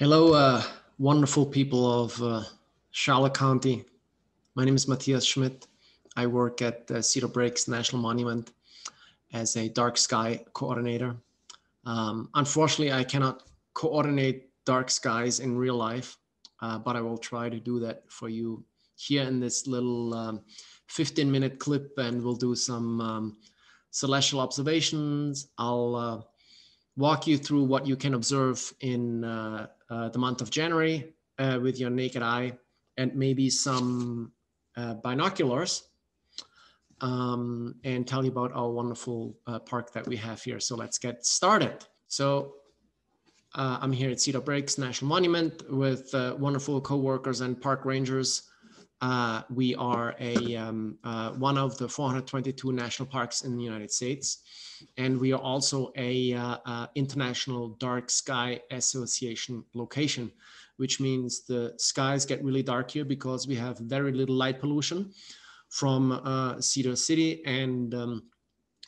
Hello, wonderful people of Charlotte County. My name is Matthias Schmitt. I work at Cedar Breaks National Monument as a dark sky coordinator. Unfortunately, I cannot coordinate dark skies in real life, but I will try to do that for you here in this little 15-minute clip, and we'll do some celestial observations. I'll walk you through what you can observe in the month of January with your naked eye, and maybe some binoculars, and tell you about our wonderful park that we have here. So let's get started. So I'm here at Cedar Breaks National Monument with wonderful co-workers and park rangers. We are one of the 422 national parks in the United States. And we are also a International Dark Sky Association location, which means the skies get really dark here because we have very little light pollution from Cedar City. And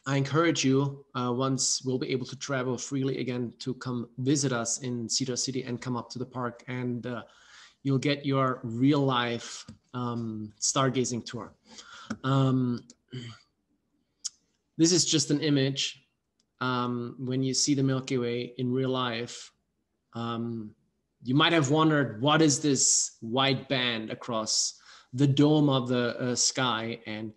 I encourage you, once we'll be able to travel freely again, to come visit us in Cedar City and come up to the park, and you'll get your real life stargazing tour. This is just an image. When you see the Milky Way in real life, you might have wondered, what is this white band across the dome of the sky? And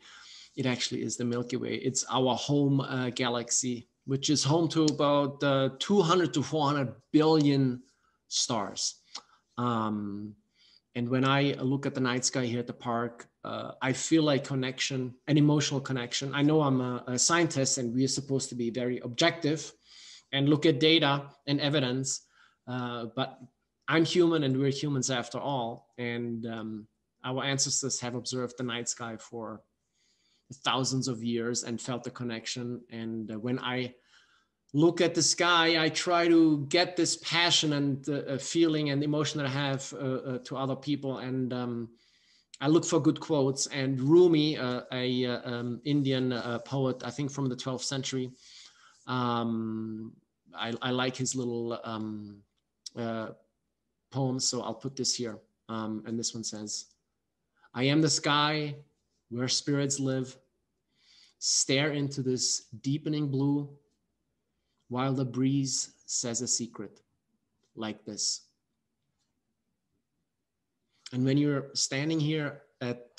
it actually is the Milky Way. It's our home galaxy, which is home to about 200 to 400 billion stars. And when I look at the night sky here at the park, I feel like connection, an emotional connection. I know I'm a scientist and we're supposed to be very objective and look at data and evidence, but I'm human and we're humans after all. And our ancestors have observed the night sky for thousands of years and felt the connection. And when I look at the sky, I try to get this passion and feeling and emotion that I have to other people. And I look for good quotes. And Rumi, a Indian poet, I think from the 12th century, I like his little poem. So I'll put this here. And this one says, "I am the sky where spirits live. Stare into this deepening blue, while the breeze says a secret like this." And when you're standing here at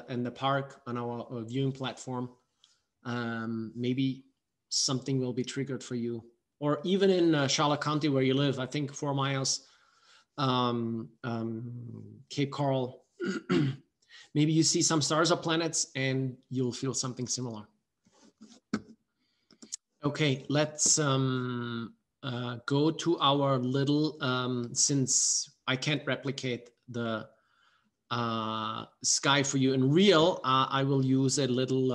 in the park on our viewing platform, maybe something will be triggered for you. Or even in Charlotte County where you live, I think 4 miles, Cape Coral, maybe you see some stars or planets and you'll feel something similar. Okay, let's go to our little, since I can't replicate the sky for you in real, I will use a little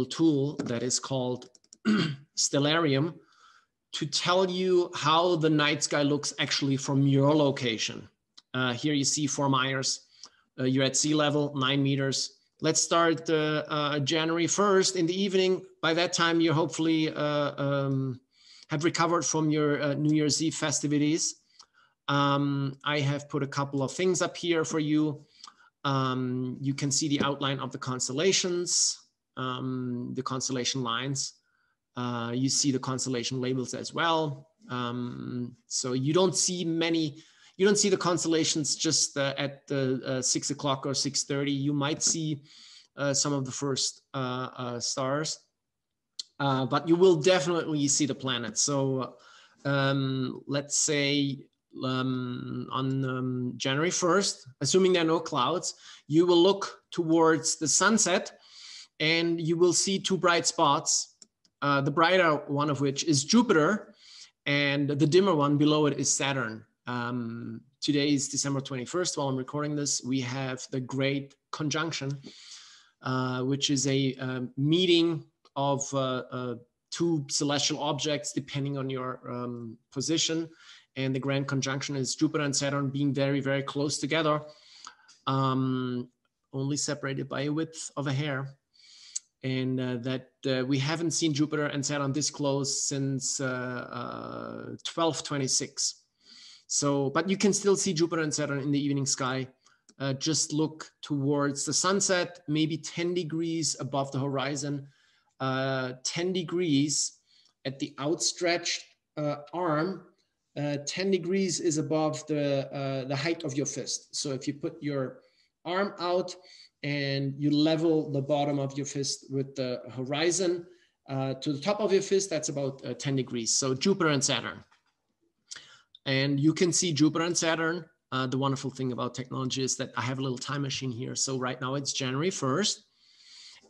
tool that is called Stellarium to tell you how the night sky looks actually from your location. Here you see Fort Myers. You're at sea level, 9 meters. Let's start January 1st in the evening. By that time, you hopefully have recovered from your New Year's Eve festivities. I have put a couple of things up here for you. You can see the outline of the constellations, the constellation lines. You see the constellation labels as well. So you don't see many. You don't see the constellations just at 6 o'clock or 6:30. You might see some of the first stars, but you will definitely see the planets. So let's say on January 1st, assuming there are no clouds, you will look towards the sunset and you will see 2 bright spots. The brighter one of which is Jupiter, and the dimmer one below it is Saturn. Today is December 21st. While I'm recording this, we have the Great Conjunction, which is a meeting of 2 celestial objects depending on your position. And the Grand Conjunction is Jupiter and Saturn being very, very close together, only separated by a width of a hair. and that we haven't seen Jupiter and Saturn this close since 1226. So, but you can still see Jupiter and Saturn in the evening sky. Just look towards the sunset, maybe 10 degrees above the horizon, 10 degrees at the outstretched arm. 10 degrees is above the height of your fist. So if you put your arm out and you level the bottom of your fist with the horizon to the top of your fist, that's about 10 degrees. So Jupiter and Saturn. And you can see Jupiter and Saturn. The wonderful thing about technology is that I have a little time machine here. So right now it's January 1st.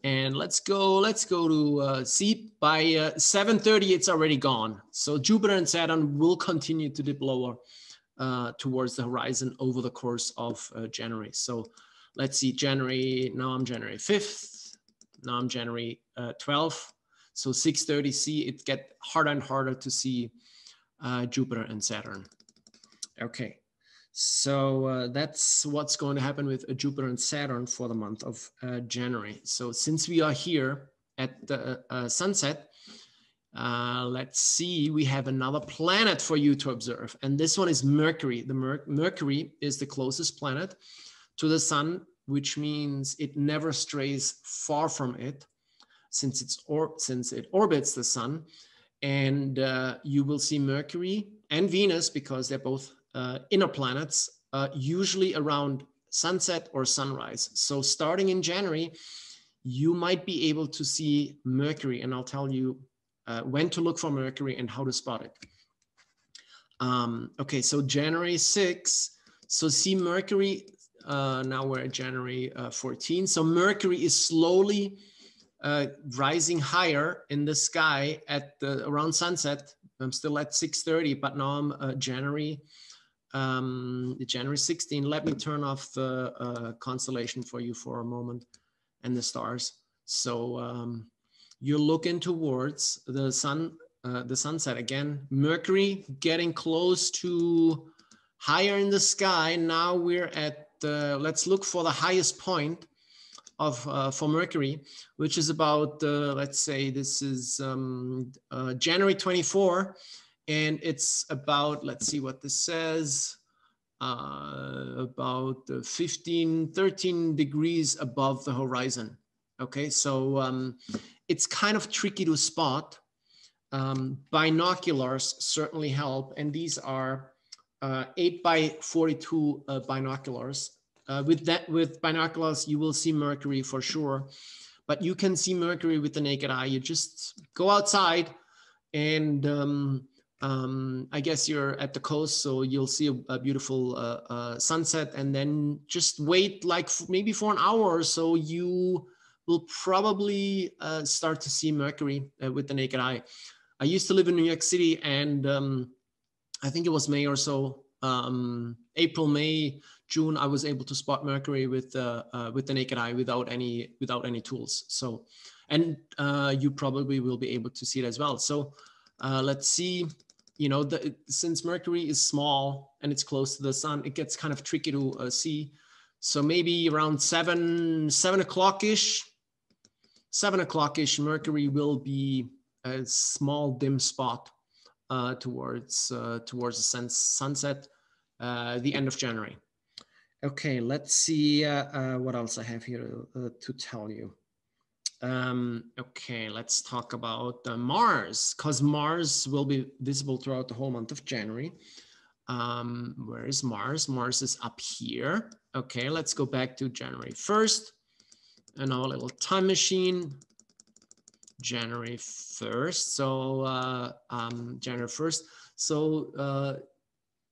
And let's go to see by 7:30, it's already gone. So Jupiter and Saturn will continue to dip lower towards the horizon over the course of January. So let's see, now I'm January 5th, now I'm January 12th. So 6:30, see, it gets harder and harder to see Jupiter and Saturn. Okay. So that's what's going to happen with Jupiter and Saturn for the month of January. So since we are here at the sunset, let's see, we have another planet for you to observe. And this one is Mercury. Mercury is the closest planet to the sun, which means it never strays far from it since it orbits the sun. And you will see Mercury and Venus, because they're both inner planets, usually around sunset or sunrise. So starting in January, you might be able to see Mercury, and I'll tell you when to look for Mercury and how to spot it. Okay, so January 6th, so see Mercury, now we're at January 14. So Mercury is slowly rising higher in the sky at around sunset. I'm still at 6:30, but now I'm January 16. Let me turn off the constellation for you for a moment and the stars. So you're looking towards the sunset again. Mercury getting close to higher in the sky. Now we're at let's look for the highest point of for Mercury, which is about let's say this is January 24. And it's about, let's see what this says, about 13 degrees above the horizon. Okay, so it's kind of tricky to spot. Binoculars certainly help. And these are 8x42 binoculars. With binoculars, you will see Mercury for sure. But you can see Mercury with the naked eye. You just go outside and I guess you're at the coast, so you'll see a beautiful sunset, and then just wait like maybe for an hour or so, you will probably start to see Mercury with the naked eye. I used to live in New York City, and I think it was May or so, April, May, June, I was able to spot Mercury with the naked eye without any tools. So, and you probably will be able to see it as well. So let's see. You know, since Mercury is small and it's close to the sun, it gets kind of tricky to see. So maybe around 7 o'clock-ish, Mercury will be a small dim spot towards the sunset, the end of January. Okay, let's see what else I have here to tell you. Okay, let's talk about Mars, because Mars will be visible throughout the whole month of January. Where is Mars? Mars is up here. Okay, let's go back to January 1st. And our little time machine, January 1st. So January 1st. So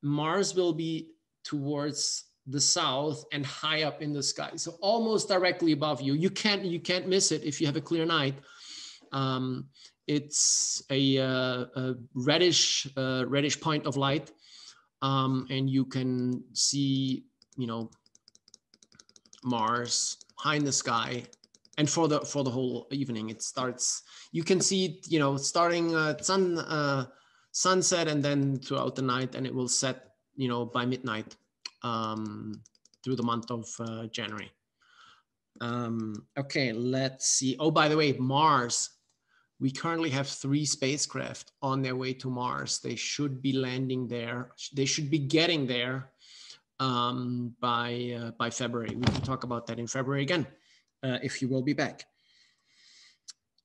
Mars will be towards the south and high up in the sky, so almost directly above you. You can't miss it if you have a clear night. It's a reddish point of light, and you can see, you know, Mars high in the sky. And for the whole evening, it starts. You can see it, you know, starting sunset, and then throughout the night, and it will set, you know, by midnight. Through the month of January. Okay, let's see. Oh, by the way, Mars. We currently have 3 spacecraft on their way to Mars. They should be landing there. They should be getting there by February. We can talk about that in February again, if you will be back.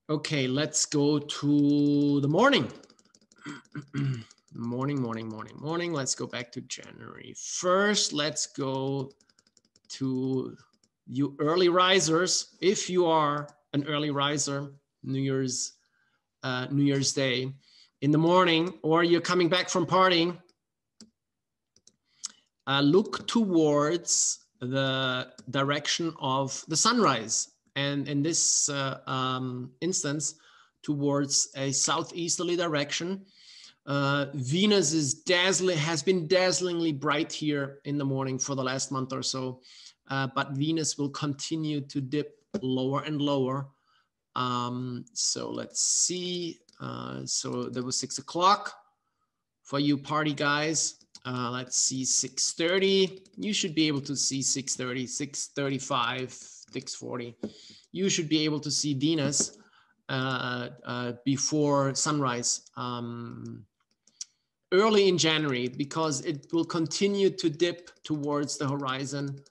Okay, let's go to the morning. morning. Let's go back to January 1st. Let's go to you early risers. If you are an early riser, New Year's Day in the morning, or you're coming back from partying, look towards the direction of the sunrise. And in this instance, towards a southeasterly direction. Venus has been dazzlingly bright here in the morning for the last month or so, but Venus will continue to dip lower and lower. So let's see. So there was 6 o'clock for you party guys. Let's see, 6:30. You should be able to see 6:30, 6:35, 6:40. You should be able to see Venus before sunrise early in January, because it will continue to dip towards the horizon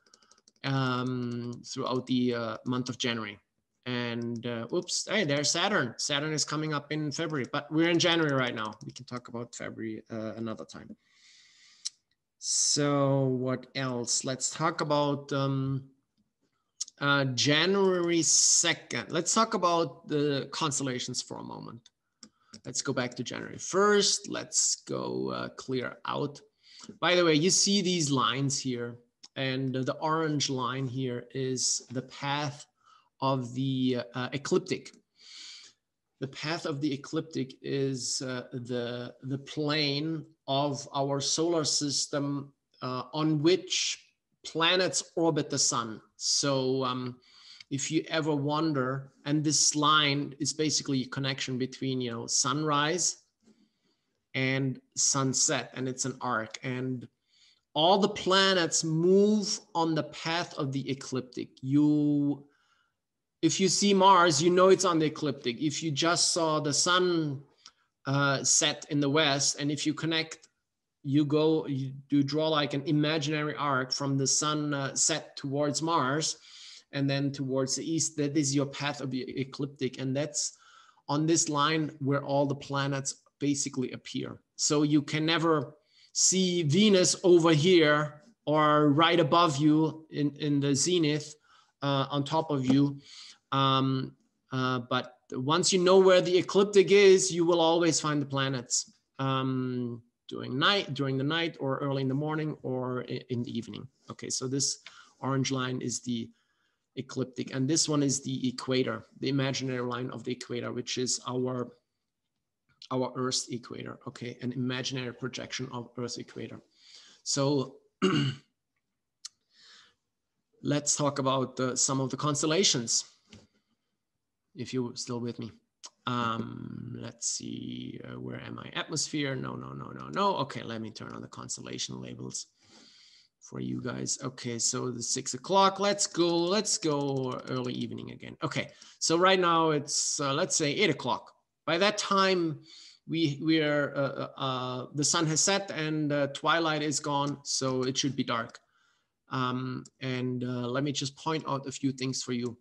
throughout the month of January. And oops, hey, there's Saturn. Saturn is coming up in February, but we're in January right now. We can talk about February another time. So what else? Let's talk about January 2nd. Let's talk about the constellations for a moment. Let's go back to January 1st. Let's go clear out. By the way, you see these lines here, and the orange line here is the path of the ecliptic. The path of the ecliptic is the plane of our solar system on which planets orbit the sun. So if you ever wonder, and this line is basically a connection between, you know, sunrise and sunset, and it's an arc, and all the planets move on the path of the ecliptic. If you see Mars, you know it's on the ecliptic. If you just saw the sun set in the west, and if you connect, you draw like an imaginary arc from the sun set towards Mars, and then towards the east. That is your path of the ecliptic, and that's on this line where all the planets basically appear. So you can never see Venus over here or right above you in the zenith on top of you. But once you know where the ecliptic is, you will always find the planets during the night, or early in the morning, or in the evening. Okay, so this orange line is the ecliptic, and this one is the equator, the imaginary line of the equator, which is our Earth's equator. Okay, an imaginary projection of Earth's equator. So let's talk about some of the constellations, if you're still with me. Let's see, where am I? Atmosphere, no. Okay, let me turn on the constellation labels for you guys. Okay, so the 6 o'clock, let's go early evening again. Okay, so right now it's, let's say 8 o'clock. By that time, the sun has set and twilight is gone, so it should be dark. Let me just point out a few things for you.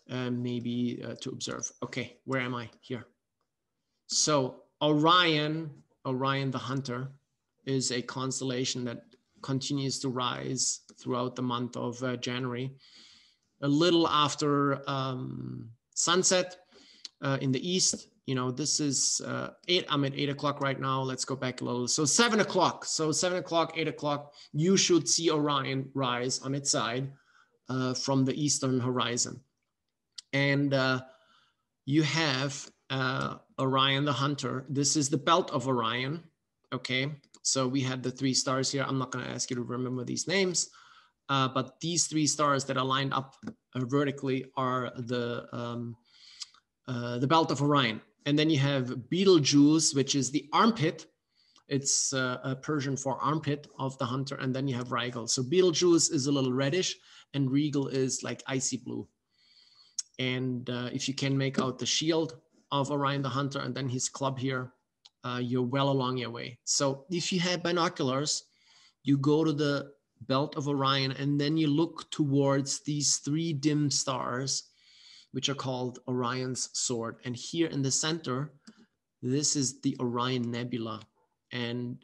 Maybe to observe. Okay, where am I? Here. So Orion the Hunter, is a constellation that continues to rise throughout the month of January. A little after sunset in the east. You know, this is I'm at 8 o'clock right now. Let's go back a little. So 7 o'clock. So 7 o'clock, 8 o'clock, you should see Orion rise on its side from the eastern horizon. And you have Orion the Hunter. This is the belt of Orion. Okay, so we have the 3 stars here. I'm not going to ask you to remember these names, but these 3 stars that are lined up vertically are the belt of Orion. And then you have Betelgeuse, which is the armpit It's a Persian for armpit of the hunter. And then you have Rigel. So Betelgeuse is a little reddish and Regal is like icy blue. And if you can make out the shield of Orion the hunter and then his club here, you're well along your way. So if you have binoculars, you go to the belt of Orion and then you look towards these 3 dim stars, which are called Orion's sword. And here in the center, this is the Orion Nebula. And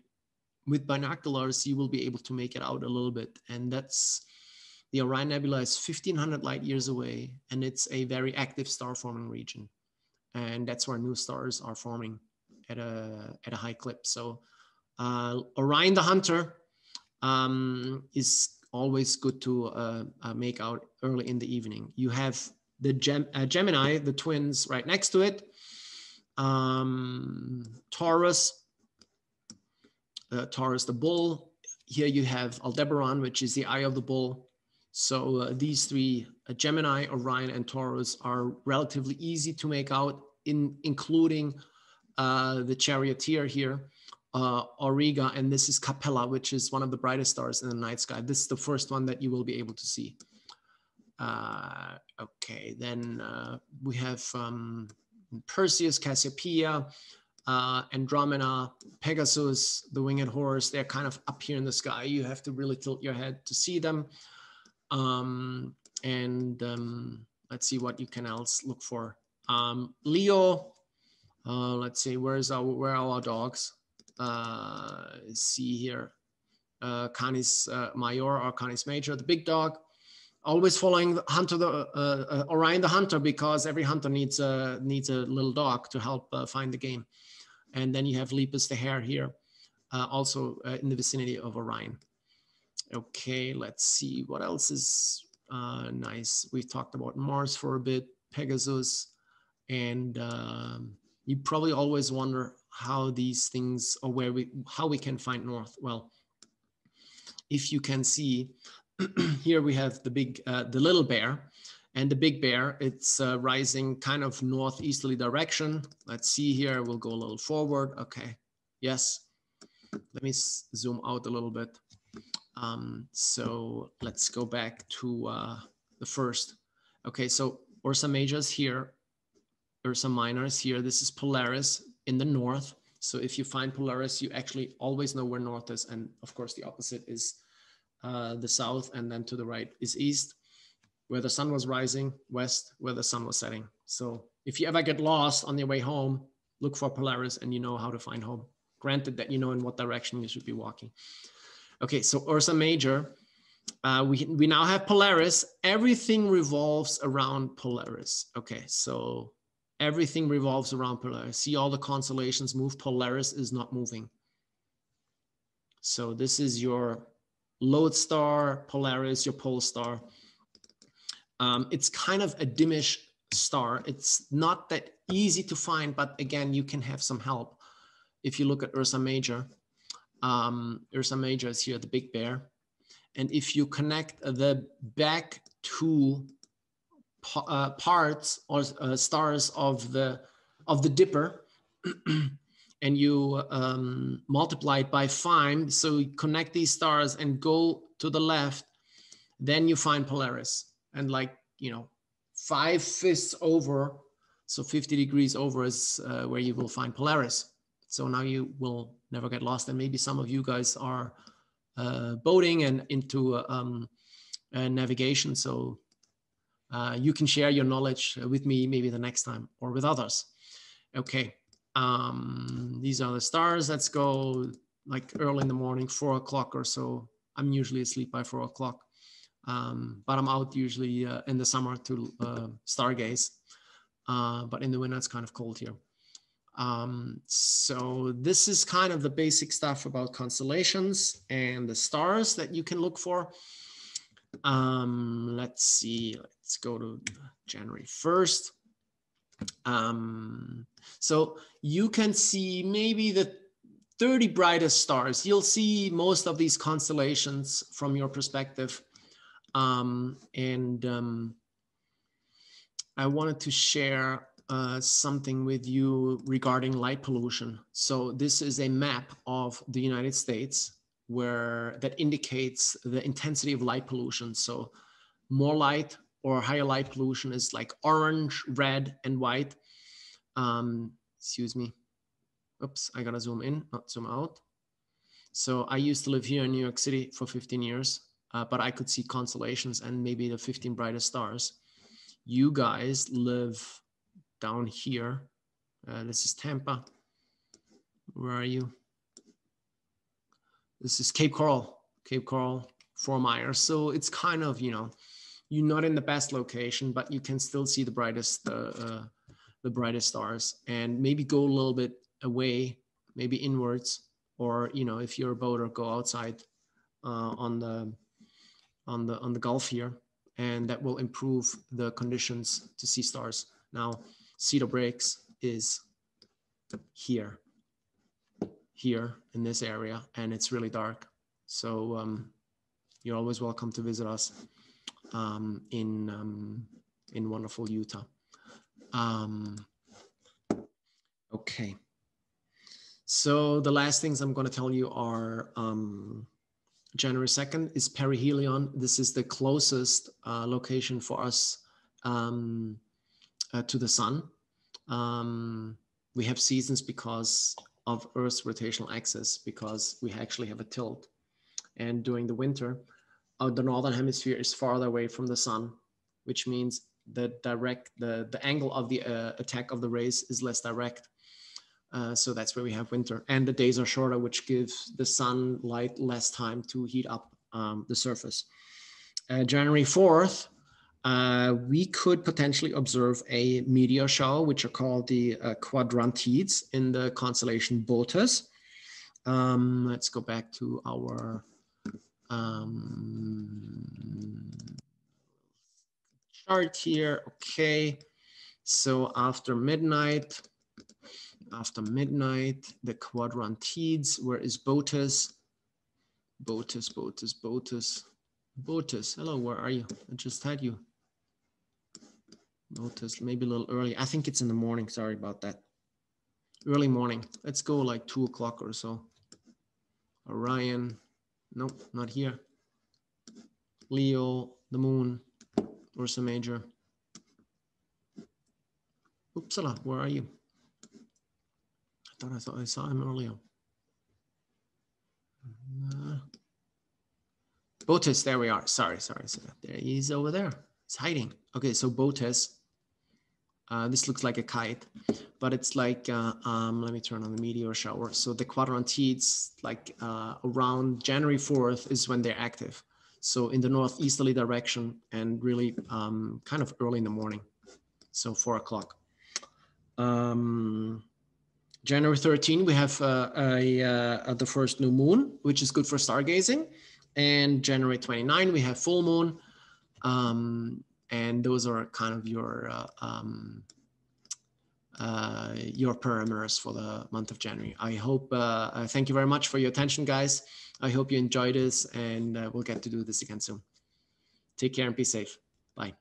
with binoculars, you will be able to make it out a little bit. And that's, the Orion Nebula is 1,500 light years away, and it's a very active star forming region. And that's where new stars are forming at a high clip. So Orion the Hunter is always good to make out early in the evening. You have the Gemini, the twins, right next to it. Taurus, Taurus the bull. Here you have Aldebaran, which is the eye of the bull. So these 3, Gemini, Orion, and Taurus, are relatively easy to make out, including the charioteer here, Auriga, and this is Capella, which is one of the brightest stars in the night sky. This is the first one that you will be able to see. Okay, then we have Perseus, Cassiopeia, Andromeda, Pegasus, the winged horse. They're kind of up here in the sky. You have to really tilt your head to see them. Let's see what you can else look for. Leo, let's see, where are our dogs? See here, Canis Major or Canis Major, the big dog. Always following the hunter, Orion the hunter, because every hunter needs a little dog to help find the game. And then you have Lepus the hare here, also in the vicinity of Orion. Okay, let's see what else is nice. We talked about Mars for a bit, Pegasus, and you probably always wonder how these things, or how we can find north. Well, if you can see, here we have the little bear, and the big bear. It's rising kind of northeasterly direction. Let's see here. We'll go a little forward. Okay. Yes. Let me zoom out a little bit. So let's go back to the first. Okay. So Ursa Major is here. Ursa Minor is here. This is Polaris in the north. So if you find Polaris, you actually always know where north is. And of course, the opposite is the south, and then to the right is east, where the sun was rising, west, where the sun was setting. So if you ever get lost on your way home, look for Polaris and you know how to find home. Granted that you know in what direction you should be walking. Okay, so Ursa Major, we now have Polaris. Everything revolves around Polaris. Okay, so everything revolves around Polaris. See all the constellations move. Polaris is not moving. So this is your lodestar, Polaris, your pole star. It's kind of a dimish star. It's not that easy to find, but again, you can have some help. If you look at Ursa Major, Ursa Major is here, the big bear. And if you connect the back two parts or stars of the Dipper, and you multiply it by 5, so you connect these stars and go to the left, then you find Polaris. And 5/5 over, so 50 degrees over is where you will find Polaris. So now you will never get lost. And maybe some of you guys are boating and into navigation. So you can share your knowledge with me maybe the next time or with others. Okay. These are the stars. Let's go like early in the morning, 4 o'clock or so. I'm usually asleep by 4 o'clock, but I'm out usually in the summer to stargaze. But in the winter, it's kind of cold here. So this is kind of the basic stuff about constellations and the stars that you can look for. Let's see, let's go to January 1st. So you can see maybe the 30 brightest stars. You'll see most of these constellations from your perspective. I wanted to share something with you regarding light pollution. So this is a map of the United States where that indicates the intensity of light pollution. So more light or higher light pollution is like orange, red, and white. Excuse me. Oops, I gotta zoom in, not zoom out. So I used to live here in New York City for 15 years, but I could see constellations and maybe the 15 brightest stars. You guys live down here. This is Tampa. Where are you? This is Cape Coral, 4 miles. So it's kind of, you know, you're not in the best location, but you can still see the brightest stars, and maybe go a little bit away, maybe inwards, or, you know, if you're a boater, go outside on the Gulf here, and that will improve the conditions to see stars. Now, Cedar Breaks is here in this area, and it's really dark. So you're always welcome to visit us in wonderful Utah. Okay. So the last things I'm going to tell you are January 2nd is perihelion. This is the closest location for us to the sun. We have seasons because of Earth's rotational axis, because we actually have a tilt. And during the winter, the northern hemisphere is farther away from the sun, which means the angle of the attack of the rays is less direct. So that's where we have winter, and the days are shorter, which gives the sunlight less time to heat up the surface. January 4th, we could potentially observe a meteor shower, which are called the quadrantides in the constellation Boötes. Let's go back to our chart here. Okay, so after midnight, the quadrantides. Where is Boötes? Boötes. Hello, where are you? I just had you. Boötes, maybe a little early. I think it's in the morning. Sorry about that. Early morning. Let's go like 2 o'clock or so. Orion. Nope, not here. Leo, the moon, Ursa Major. Uppsala, where are you? I thought I saw him earlier. Boötes, there we are. Sorry. There he's over there. He's hiding. Okay, so Boötes. This looks like a kite, but it's like, let me turn on the meteor shower. So the quadrantides, like around January 4th is when they're active. So in the northeasterly direction, and really kind of early in the morning. So 4 o'clock. January 13, we have the first new moon, which is good for stargazing. And January 29, we have full moon. And those are kind of your parameters for the month of January. I hope, thank you very much for your attention, guys. I hope you enjoyed this, and we'll get to do this again soon. Take care and be safe. Bye.